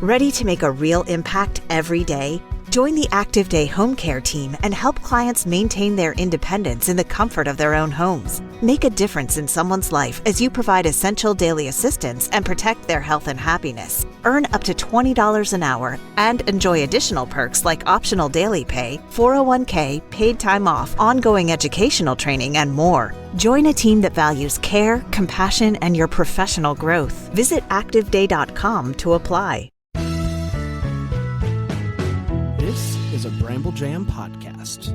Ready to make a real impact every day? Join the Active Day Home Care team and help clients maintain their independence in the comfort of their own homes. Make a difference in someone's life as you provide essential daily assistance and protect their health and happiness. Earn up to $20 an hour and enjoy additional perks like optional daily pay, 401k, paid time off, ongoing educational training, and more. Join a team that values care, compassion, and your professional growth. Visit activeday.com to apply. This is a Bramble Jam podcast.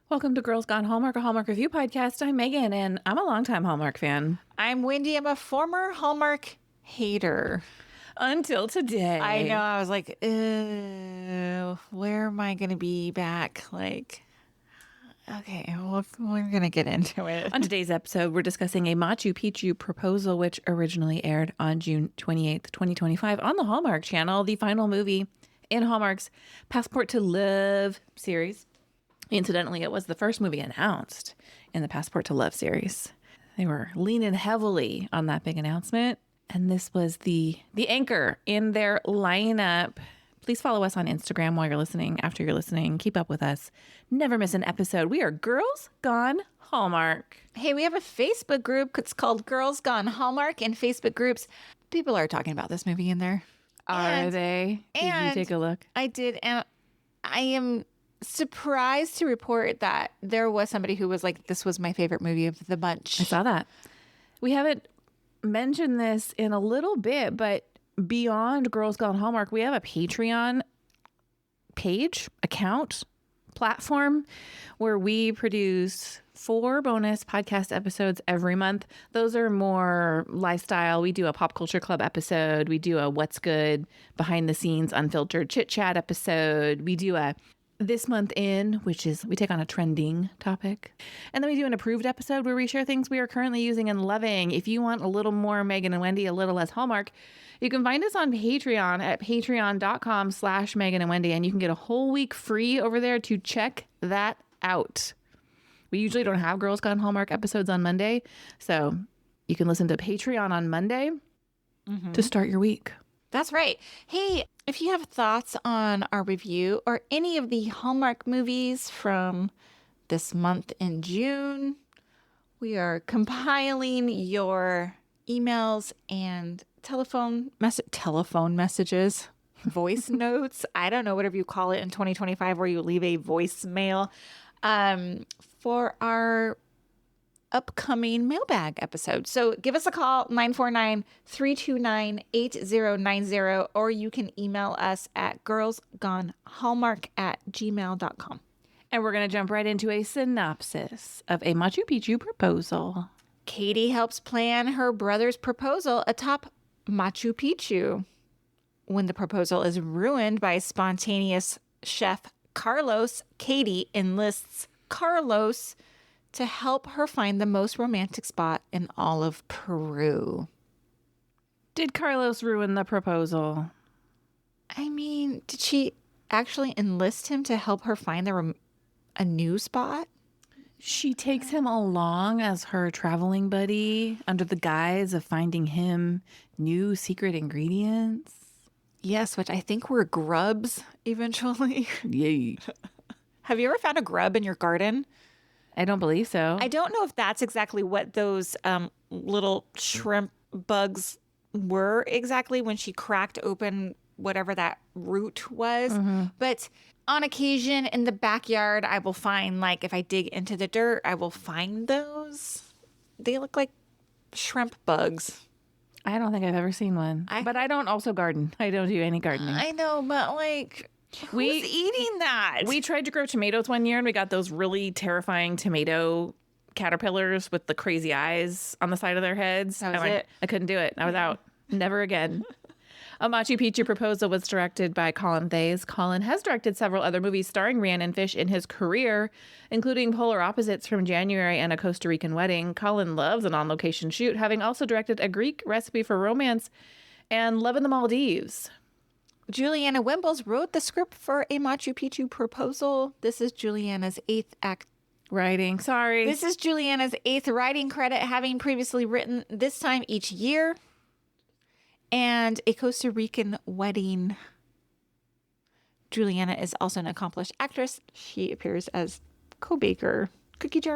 Welcome to Girls Gone Hallmark, a Hallmark review podcast. I'm Megan, and I'm a longtime Hallmark fan. I'm Wendy. I'm a former Hallmark hater. Until today. I know. I was like, where am I going to be back? Like, okay, well, we're going to get into it. On today's episode, we're discussing A Machu Picchu Proposal, which originally aired on June 28th, 2025 on the Hallmark Channel, the final movie in Hallmark's Passport to Love series. Incidentally, it was the first movie announced in the Passport to Love series. They were leaning heavily on that big announcement. And this was the anchor in their lineup. Please follow us on Instagram while you're listening, after you're listening. Keep up with us. Never miss an episode. We are Girls Gone Hallmark. Hey, we have a Facebook group. It's called Girls Gone Hallmark. In Facebook groups, people are talking about this movie in there. Are they? Did you take a look? I did. And I am surprised to report that there was somebody who was like, this was my favorite movie of the bunch. I saw that. We haven't mentioned this in a little bit, but beyond Girls Gone Hallmark, we have a Patreon page, account, platform where we produce 4 bonus podcast episodes every month. Those are more lifestyle. We do a pop culture club episode. We do a what's good behind the scenes unfiltered chit chat episode. We do a this month in, which is we take on a trending topic. And then we do an approved episode where we share things we are currently using and loving. If you want a little more Megan and Wendy, a little less Hallmark, you can find us on Patreon at patreon.com/Megan and Wendy. And you can get a whole week free over there to check that out. We usually don't have Girls Gone Hallmark episodes on Monday. So you can listen to Patreon on Monday to start your week. That's right. Hey, if you have thoughts on our review or any of the Hallmark movies from this month in June, we are compiling your emails and telephone messages, voice notes. I don't know, whatever you call it in 2025, where you leave a voicemail for our upcoming mailbag episode. So give us a call, 949-329-8090, or you can email us at girlsgonehallmark@gmail.com. And we're going to jump right into a synopsis of A Machu Picchu Proposal. Katie helps plan her brother's proposal atop Machu Picchu. When the proposal is ruined by spontaneous chef Carlos, Katie enlists Carlos to help her find the most romantic spot in all of Peru. Did Carlos ruin the proposal? I mean, did she actually enlist him to help her find a new spot? She takes him along as her traveling buddy under the guise of finding him new secret ingredients. Yes, which I think were grubs eventually. Yay. Have you ever found a grub in your garden? I don't believe so. I don't know if that's exactly what those little shrimp bugs were exactly when she cracked open whatever that root was. But on occasion in the backyard, I will find, like, if I dig into the dirt, I will find those. They look like shrimp bugs. I don't think I've ever seen one. But I don't also garden. I don't do any gardening. I know, but like, who's eating that? We tried to grow tomatoes one year and we got those really terrifying tomato caterpillars with the crazy eyes on the side of their heads. That was it. I couldn't do it. I was out. Never again. A Machu Picchu Proposal was directed by Colin Thays. Colin has directed several other movies starring Rhiannon Fish in his career, including Polar Opposites from January and A Costa Rican Wedding. Colin loves an on-location shoot, having also directed A Greek Recipe for Romance and Love in the Maldives. Juliana Wimbles wrote the script for A Machu Picchu Proposal. This is Juliana's 8th act. Writing, sorry. This is Juliana's 8th writing credit, having previously written this time each year. And A Costa Rican Wedding. Juliana is also an accomplished actress. She appears as cookie jar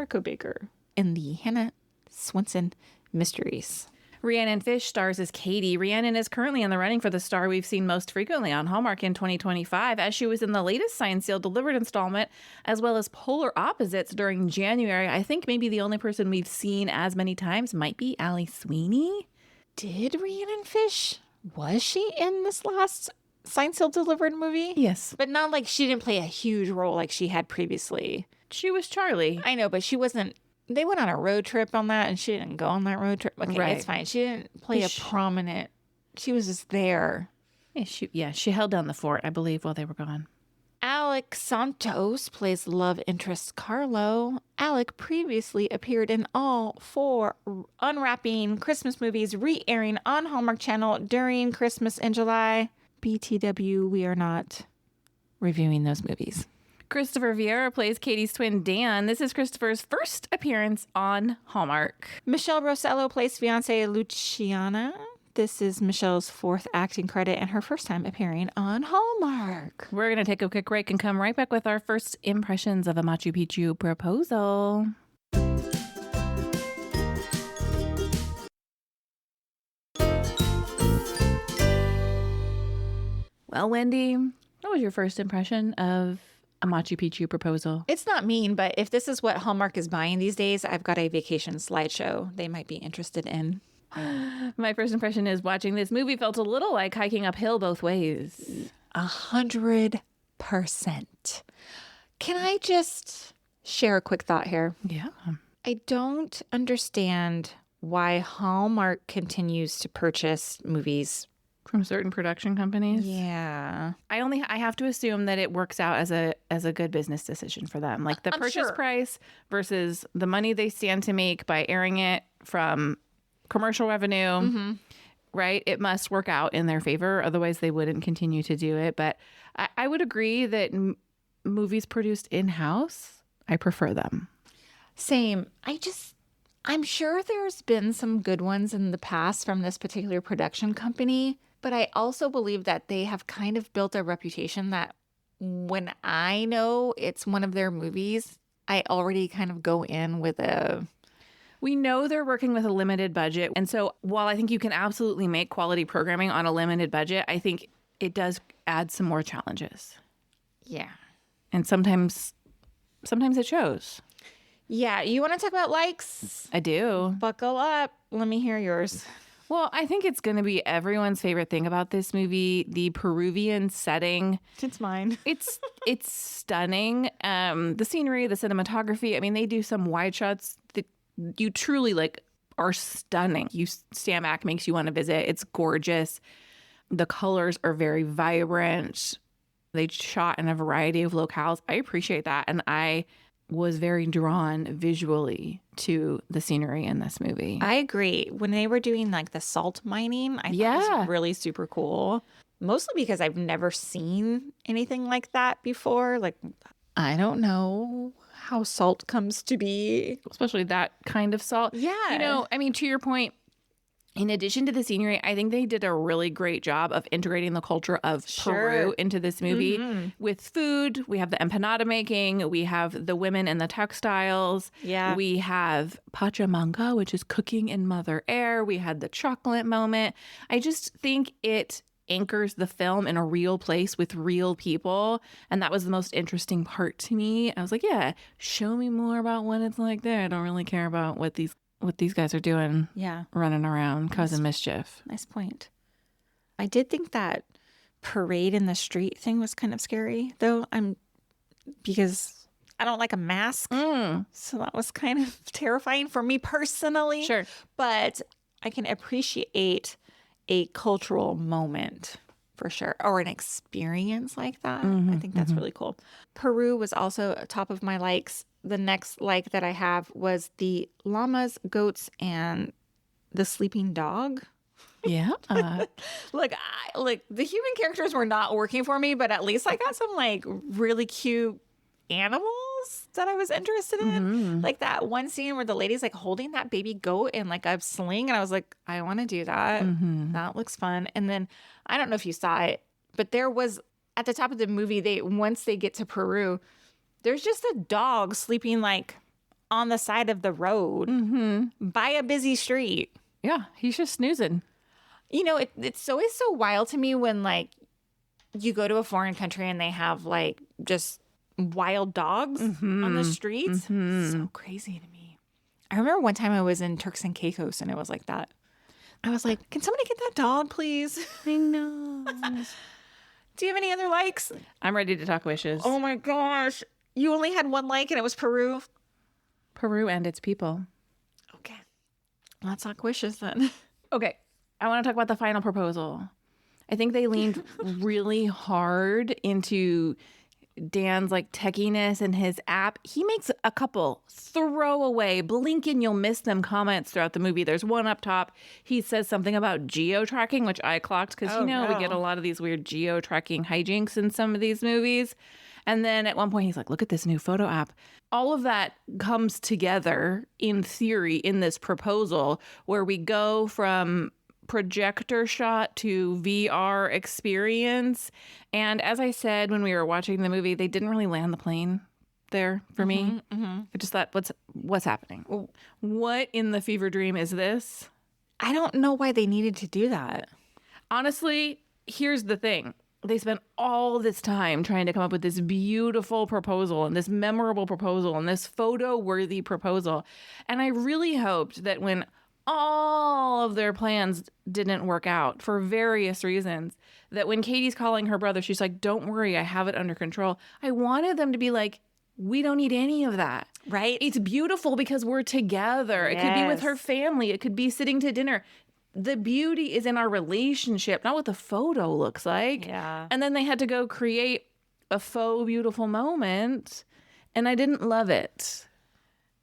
co-baker, in the Hannah Swenson Mysteries. Rhiannon Fish stars as Katie. Rhiannon is currently in the running for the star we've seen most frequently on Hallmark in 2025, as she was in the latest Signed, Sealed, Delivered installment, as well as Polar Opposites during January. I think maybe the only person we've seen as many times might be Allie Sweeney. Did Rhiannon Fish, was she in this last Signed, Sealed, Delivered movie? Yes. But not like she didn't play a huge role like she had previously. She was Charlie. I know, but she wasn't. They went on a road trip on that, and she didn't go on that road trip. Okay, Right. It's fine. She didn't play a prominent. She was just there. Yeah, she held down the fort, I believe, while they were gone. Alec Santos plays love interest Carlo. Alec previously appeared in all 4 unwrapping Christmas movies re-airing on Hallmark Channel during Christmas in July. BTW, we are not reviewing those movies. Christopher Vieira plays Katie's twin Dan. This is Christopher's first appearance on Hallmark. Michelle Rosello plays fiancée Luciana. This is Michelle's 4th acting credit and her first time appearing on Hallmark. We're going to take a quick break and come right back with our first impressions of A Machu Picchu Proposal. Well, Wendy, what was your first impression of A Machu Picchu Proposal? It's not mean, but if this is what Hallmark is buying these days, I've got a vacation slideshow they might be interested in. My first impression is watching this movie felt a little like hiking uphill both ways. 100%. Can I just share a quick thought here? Yeah. I don't understand why Hallmark continues to purchase movies. From certain production companies? Yeah. I have to assume that it works out as a good business decision for them. Like the I'm purchase sure. price versus the money they stand to make by airing it from commercial revenue, right? It must work out in their favor. Otherwise, they wouldn't continue to do it. But I would agree that movies produced in-house, I prefer them. Same. I'm sure there's been some good ones in the past from this particular production company, but I also believe that they have kind of built a reputation that when I know it's one of their movies, I already kind of go in with a... We know they're working with a limited budget. And so while I think you can absolutely make quality programming on a limited budget, I think it does add some more challenges. Yeah. And sometimes it shows. Yeah. You want to talk about likes? I do. Buckle up. Let me hear yours. Well, I think it's going to be everyone's favorite thing about this movie, the Peruvian setting. It's mine. It's stunning. The scenery, the cinematography. I mean, they do some wide shots that you truly are stunning. You stand back, makes you want to visit. It's gorgeous. The colors are very vibrant. They shot in a variety of locales. I appreciate that. And I was very drawn visually to the scenery in this movie. I agree. When they were doing the salt mining, I thought it was really super cool. Mostly because I've never seen anything like that before. I don't know how salt comes to be. Especially that kind of salt. Yeah. I mean, to your point, in addition to the scenery, I think they did a really great job of integrating the culture of Peru into this movie. With food, we have the empanada making, we have the women and the textiles. Yeah. We have Pachamanga, which is cooking in Mother Air. We had the chocolate moment. I just think it anchors the film in a real place with real people. And that was the most interesting part to me. I was like, yeah, show me more about what it's like there. I don't really care about what these guys are doing. Yeah. Running around causing mischief. Nice point. I did think that parade in the street thing was kind of scary, though. Because I don't like a mask. So that was kind of terrifying for me personally. Sure. But I can appreciate a cultural moment for sure, or an experience like that. I think that's really cool. Peru was also top of my likes. The next like that I have was the llamas, goats, and the sleeping dog. Yeah. Look, the human characters were not working for me, but at least I got some like really cute animals that I was interested in. Like that one scene where the lady's like holding that baby goat in like a sling, and I was like, I want to do that. That looks fun. And then I don't know if you saw it, but there was at the top of the movie, once they get to Peru, there's just a dog sleeping like on the side of the road by a busy street. Yeah, he's just snoozing. You know, it's always so wild to me when like you go to a foreign country and they have like just wild dogs on the streets. So crazy to me. I remember one time I was in Turks and Caicos and it was like that. I was like, can somebody get that dog, please? I know. Do you have any other likes? I'm ready to talk wishes. Oh my gosh. You only had one like and it was Peru. Peru and its people. Okay. Let's talk wishes then. Okay. I want to talk about the final proposal. I think they leaned really hard into Dan's like techiness and his app. He makes a couple throwaway, blink and you'll miss them comments throughout the movie. There's one up top. He says something about geo-tracking, which I clocked because, we get a lot of these weird geo-tracking hijinks in some of these movies. And then at one point he's like, look at this new photo app. All of that comes together in theory in this proposal where we go from projector shot to VR experience. And as I said when we were watching the movie, they didn't really land the plane there for me. I just thought, what's happening? What in the fever dream is this? I don't know why they needed to do that. Honestly, here's the thing. They spent all this time trying to come up with this beautiful proposal and this memorable proposal and this photo-worthy proposal. And I really hoped that when all of their plans didn't work out for various reasons, that when Katie's calling her brother, she's like, don't worry, I have it under control. I wanted them to be like, we don't need any of that. Right? It's beautiful because we're together. It could be with her family. It could be sitting to dinner. The beauty is in our relationship, not what the photo looks like. Yeah. And then they had to go create a faux beautiful moment, and I didn't love it.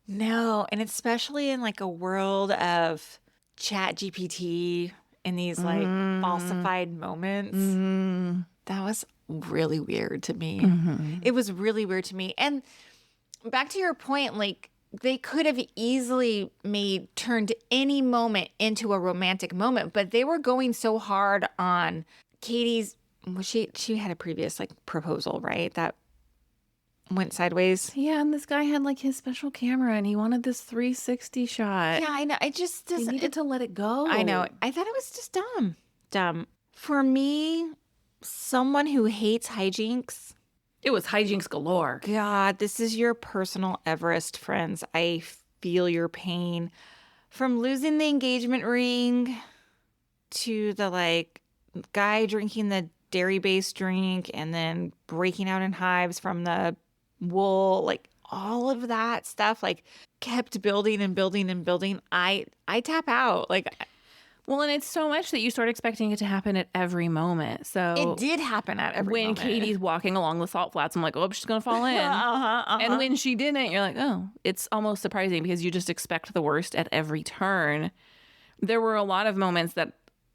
No, and especially in like a world of Chat GPT and these like falsified moments. That was really weird to me. It was really weird to me. And back to your point, like they could have easily turned any moment into a romantic moment, but they were going so hard on Katie's. Well, she had a previous like proposal, right? That went sideways. Yeah, and this guy had like his special camera and he wanted this 360 shot. Yeah, I know. It just They doesn't. needed to let it go. I know. I thought it was just dumb. Dumb. For me, someone who hates hijinks, It was hijinks galore. God, this is your personal Everest, friends. I feel your pain. From losing the engagement ring to the like guy drinking the dairy-based drink and then breaking out in hives from the wool, like all of that stuff like kept building and building and building. I tap out. Like, Well, and it's so much that you start expecting it to happen at every moment. So it did happen at every when moment. Katie's walking along the salt flats, I'm like, oh, she's going to fall in. And when she didn't, you're like, oh, it's almost surprising because you just expect the worst at every turn. There were a lot of moments that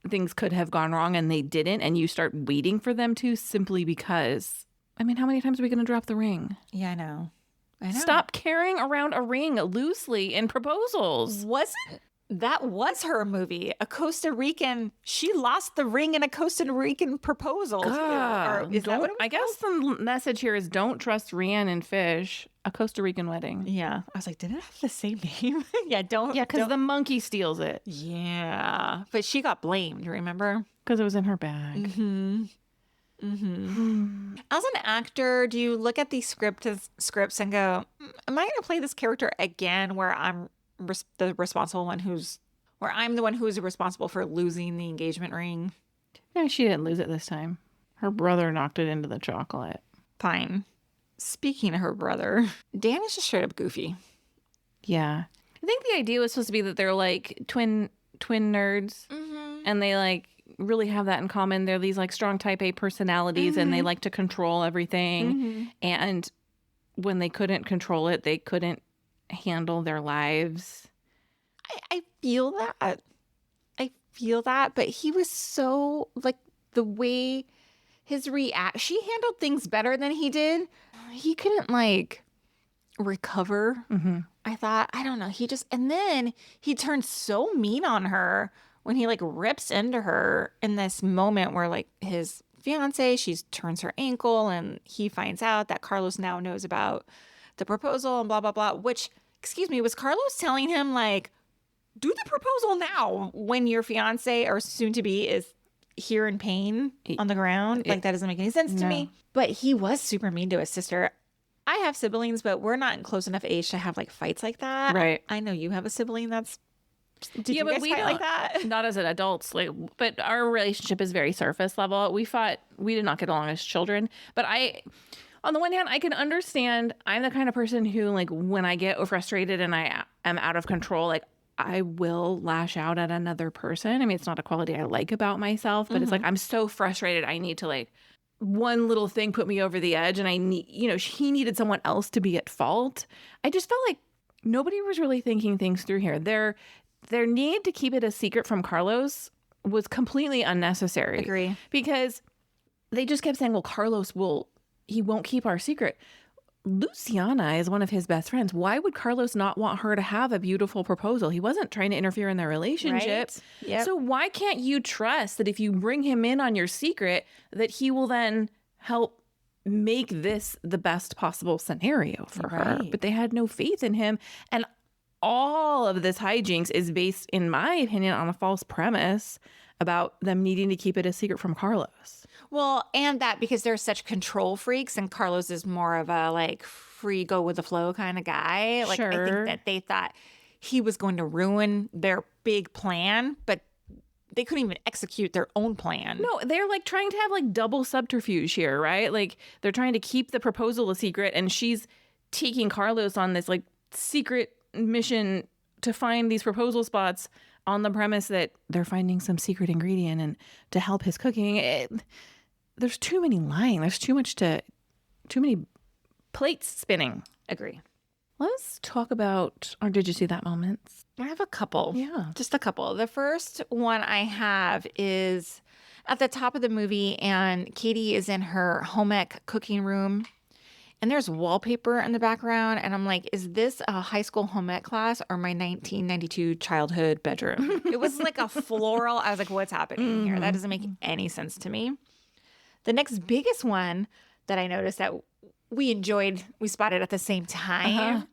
things could have gone wrong and they didn't. And you start waiting for them to simply because, I mean, how many times are we going to drop the ring? Yeah, I know. Stop carrying around a ring loosely in proposals. That was her movie. A Costa Rican. She lost the ring in a Costa Rican proposal. Is that what it was I guess the message here is don't trust Rhiannon Fish, a Costa Rican wedding. Yeah. I was like, did it have the same name? Yeah, don't. Yeah, because the monkey steals it. Yeah. But she got blamed, remember? Because it was in her bag. As an actor, do you look at these scripts and go, am I going to play this character again where I'm the responsible one where I'm the one who is responsible for losing the engagement ring? No, she didn't lose it this time. Her brother knocked it into the chocolate. Fine. Speaking of her brother, Dan is just straight up goofy. Yeah. I think the idea was supposed to be that they're like twin nerds and they like really have that in common. They're these like strong type A personalities and they like to control everything. And when they couldn't control it, they couldn't handle their lives. I feel that. I feel that. But he was so, like, the way she handled things better than he did. He couldn't, like, recover. I thought, I don't know. And then he turned so mean on her when he, like, rips into her in this moment where, like, his fiance, she turns her ankle and he finds out that Carlos now knows about the proposal and blah, blah, blah, which, excuse me, was Carlos telling him, like, do the proposal now when your fiance or soon to be is here in pain on the ground? Like, that doesn't make any sense to me. But he was super mean to his sister. I have siblings, but we're not in close enough age to have, like, fights like that. Right. I know you have a sibling that's... Did you but guys we fight don't, like that? Not as an adults, like, but our relationship is very surface level. We did not get along as children. But on the one hand, I can understand. I'm the kind of person who, like, when I get frustrated and I am out of control, like, I will lash out at another person. I mean, it's not a quality I like about myself, but it's like, I'm so frustrated. I need to, like, one little thing put me over the edge and I need, he needed someone else to be at fault. I just felt like nobody was really thinking things through here. Their need to keep it a secret from Carlos was completely unnecessary. Agree. Because they just kept saying, well, Carlos he won't keep our secret. Luciana is one of his best friends. Why would Carlos not want her to have a beautiful proposal? He wasn't trying to interfere in their relationship. Right? Yep. So why can't you trust that if you bring him in on your secret, that he will then help make this the best possible scenario for her? But they had no faith in him. And all of this hijinks is based, in my opinion, on a false premise about them needing to keep it a secret from Carlos. Well, and that because they're such control freaks and Carlos is more of a, like, free go with the flow kind of guy. Like, I think that they thought he was going to ruin their big plan, but they couldn't even execute their own plan. No, they're, like, trying to have, like, double subterfuge here, right? Like, they're trying to keep the proposal a secret and she's taking Carlos on this, like, secret mission to find these proposal spots on the premise that they're finding some secret ingredient and to help his cooking. There's too many lying. There's too many plates spinning. Agree. Let's talk about our Did You See That moments? I have a couple. Yeah. Just a couple. The first one I have is at the top of the movie and Katie is in her home ec cooking room. And there's wallpaper in the background. And I'm like, is this a high school home ec class or my 1992 childhood bedroom? It was like a floral. I was like, what's happening here? That doesn't make any sense to me. The next biggest one that I noticed that we spotted at the same time.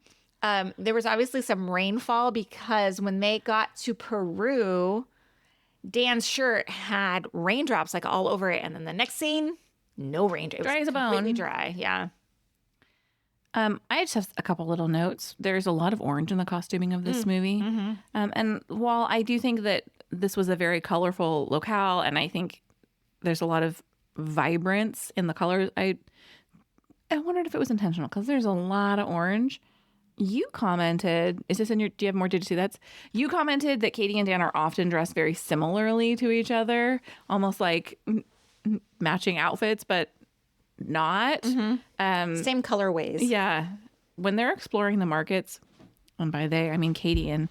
There was obviously some rainfall because when they got to Peru, Dan's shirt had raindrops like all over it. And then the next scene, no raindrops. Dry as a bone. Completely dry, yeah. I just have a couple little notes. There's a lot of orange in the costuming of this movie. And while I do think that this was a very colorful locale, and I think there's a lot of vibrance in the colors, I wondered if it was intentional because there's a lot of orange. You commented, do you have more Did You See That? You commented that Katie and Dan are often dressed very similarly to each other, almost like matching outfits, but not. Same colorways. Yeah. When they're exploring the markets, and by they, I mean Katie and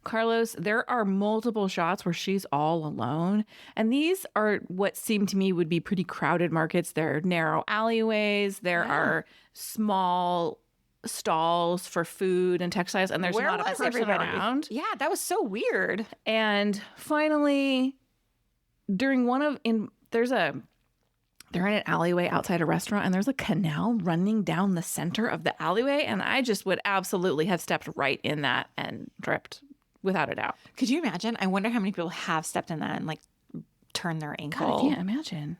Carlos, there are multiple shots where she's all alone. And these are what seem to me would be pretty crowded markets. There are narrow alleyways. There are small stalls for food and textiles. And there's not a person around. Yeah, that was so weird. And finally, they're in an alleyway outside a restaurant and there's a canal running down the center of the alleyway. And I just would absolutely have stepped right in that and tripped without a doubt. Could you imagine? I wonder how many people have stepped in that and like turned their ankle. God, I can't imagine.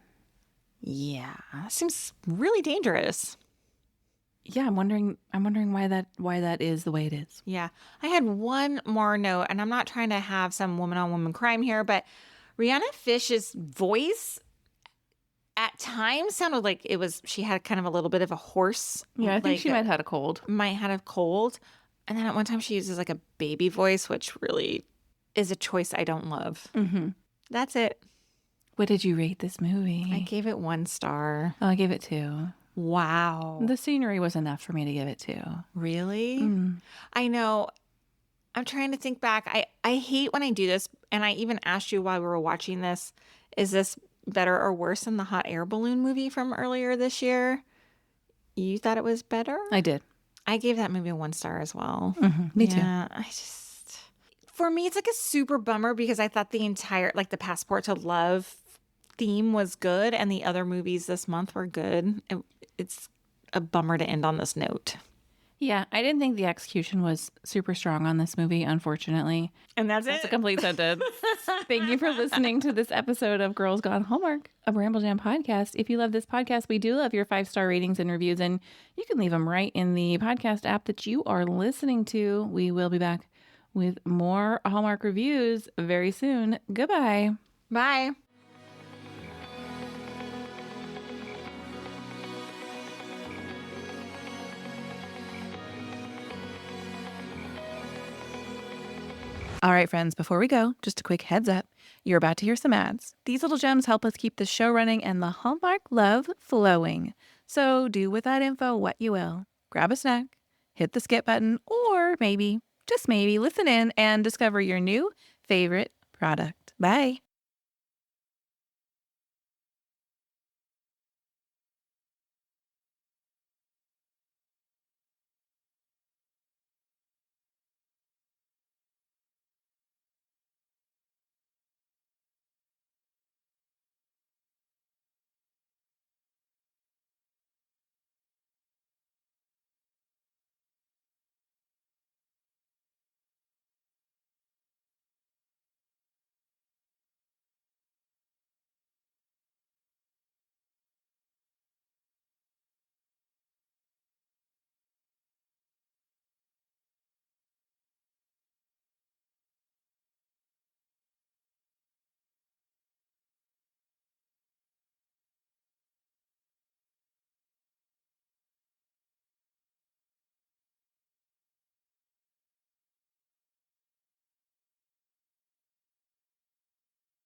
Yeah, that seems really dangerous. Yeah, I'm wondering why that is the way it is. Yeah. I had one more note, and I'm not trying to have some woman-on-woman crime here, but Rihanna Fish's voice at times sounded like she had kind of a little bit of a hoarse. Yeah, I think she might have had a cold. Might have a cold. And then at one time she uses like a baby voice, which really is a choice I don't love. Mm-hmm. That's it. What did you rate this movie? I gave it 1 star. Oh, I gave it 2. Wow. The scenery was enough for me to give it 2. Really? I know. I'm trying to think back. I hate when I do this, and I even asked you while we were watching this, is this better or worse than the hot air balloon movie from earlier this year? You thought it was better? I did. I gave that movie a 1 star as well. Me too. Yeah, for me, it's like a super bummer because I thought the entire, like the Passport to Love theme was good, and the other movies this month were good. It's a bummer to end on this note. Yeah, I didn't think the execution was super strong on this movie, unfortunately. And that's a complete sentence. Thank you for listening to this episode of Girls Gone Hallmark, a Bramble Jam podcast. If you love this podcast, we do love your 5-star ratings and reviews, and you can leave them right in the podcast app that you are listening to. We will be back with more Hallmark reviews very soon. Goodbye. Bye. All right, friends, before we go, just a quick heads up. You're about to hear some ads. These little gems help us keep the show running and the Hallmark love flowing. So do with that info what you will. Grab a snack, hit the skip button, or maybe, just maybe, listen in and discover your new favorite product. Bye.